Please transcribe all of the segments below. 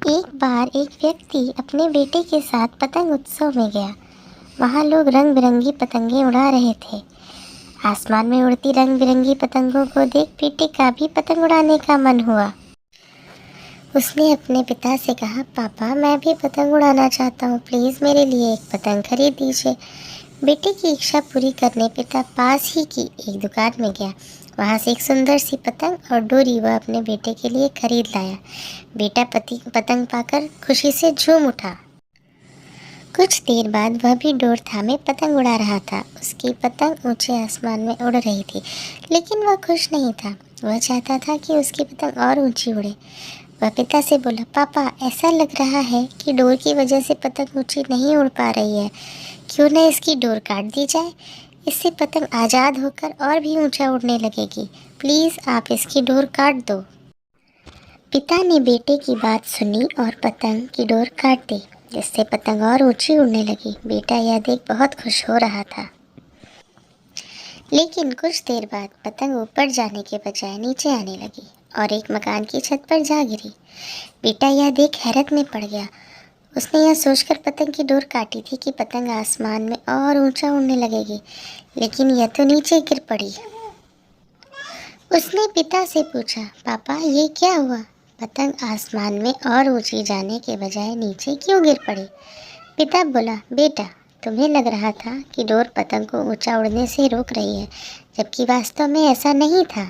एक बार एक व्यक्ति अपने बेटे के साथ पतंग उत्सव में गया। वहाँ लोग रंग बिरंगी पतंगें उड़ा रहे थे। आसमान में उड़ती रंग बिरंगी पतंगों को देख बेटे का भी पतंग उड़ाने का मन हुआ। उसने अपने पिता से कहा, पापा मैं भी पतंग उड़ाना चाहता हूँ, प्लीज़ मेरे लिए एक पतंग खरीद दीजिए। बेटे की इच्छा पूरी करने पिता पास ही की एक दुकान में गया। वहाँ से एक सुंदर सी पतंग और डोरी वह अपने बेटे के लिए खरीद लाया। बेटा पतंग पाकर खुशी से झूम उठा। कुछ देर बाद वह भी डोर थामे पतंग उड़ा रहा था। उसकी पतंग ऊंचे आसमान में उड़ रही थी, लेकिन वह खुश नहीं था। वह चाहता था कि उसकी पतंग और ऊंची उड़े। वह पिता से बोला, पापा ऐसा लग रहा है कि डोर की वजह से पतंग ऊंची नहीं उड़ पा रही है। क्यों न इसकी डोर काट दी जाए, इससे पतंग आज़ाद होकर और भी ऊंचा उड़ने लगेगी। प्लीज़ आप इसकी डोर काट दो। पिता ने बेटे की बात सुनी और पतंग की डोर काट दी, जिससे पतंग और ऊंची उड़ने लगी। बेटा यह देख बहुत खुश हो रहा था। लेकिन कुछ देर बाद पतंग ऊपर जाने के बजाय नीचे आने लगी और एक मकान की छत पर जा गिरी। बेटा यह देख हैरत में पड़ गया। उसने यह सोचकर पतंग की डोर काटी थी कि पतंग आसमान में और ऊंचा उड़ने लगेगी, लेकिन यह तो नीचे गिर पड़ी। उसने पिता से पूछा, पापा ये क्या हुआ? पतंग आसमान में और ऊंची जाने के बजाय नीचे क्यों गिर पड़ी? पिता बोला, बेटा तुम्हें लग रहा था कि डोर पतंग को ऊंचा उड़ने से रोक रही है, जबकि वास्तव में ऐसा नहीं था।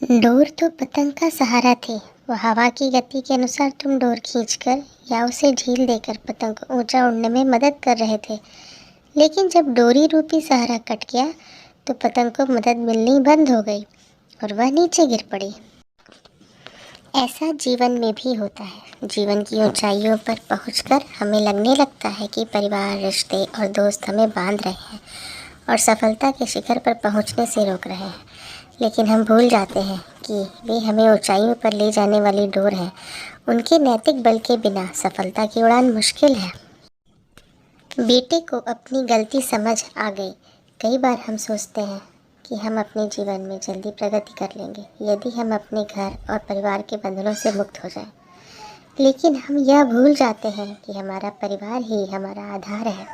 डोर तो पतंग का सहारा थी। वो हवा की गति के अनुसार तुम डोर खींचकर या उसे ढील देकर पतंग को ऊंचा उड़ने में मदद कर रहे थे। लेकिन जब डोरी रूपी सहारा कट गया तो पतंग को मदद मिलनी बंद हो गई और वह नीचे गिर पड़ी। ऐसा जीवन में भी होता है। जीवन की ऊंचाइयों पर पहुंचकर हमें लगने लगता है कि परिवार, रिश्ते और दोस्त हमें बांध रहे हैं और सफलता के शिखर पर पहुंचने से रोक रहे हैं, लेकिन हम भूल जाते हैं कि वे हमें ऊंचाइयों पर ले जाने वाली डोर है। उनके नैतिक बल के बिना सफलता की उड़ान मुश्किल है। बेटे को अपनी गलती समझ आ गई। कई बार हम सोचते हैं कि हम अपने जीवन में जल्दी प्रगति कर लेंगे यदि हम अपने घर और परिवार के बंधनों से मुक्त हो जाएं। लेकिन हम यह भूल जाते हैं कि हमारा परिवार ही हमारा आधार है।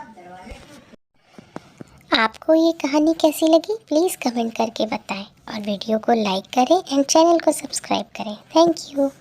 आपको ये कहानी कैसी लगी प्लीज़ कमेंट करके बताएं और वीडियो को लाइक करें एंड चैनल को सब्सक्राइब करें। Thank you.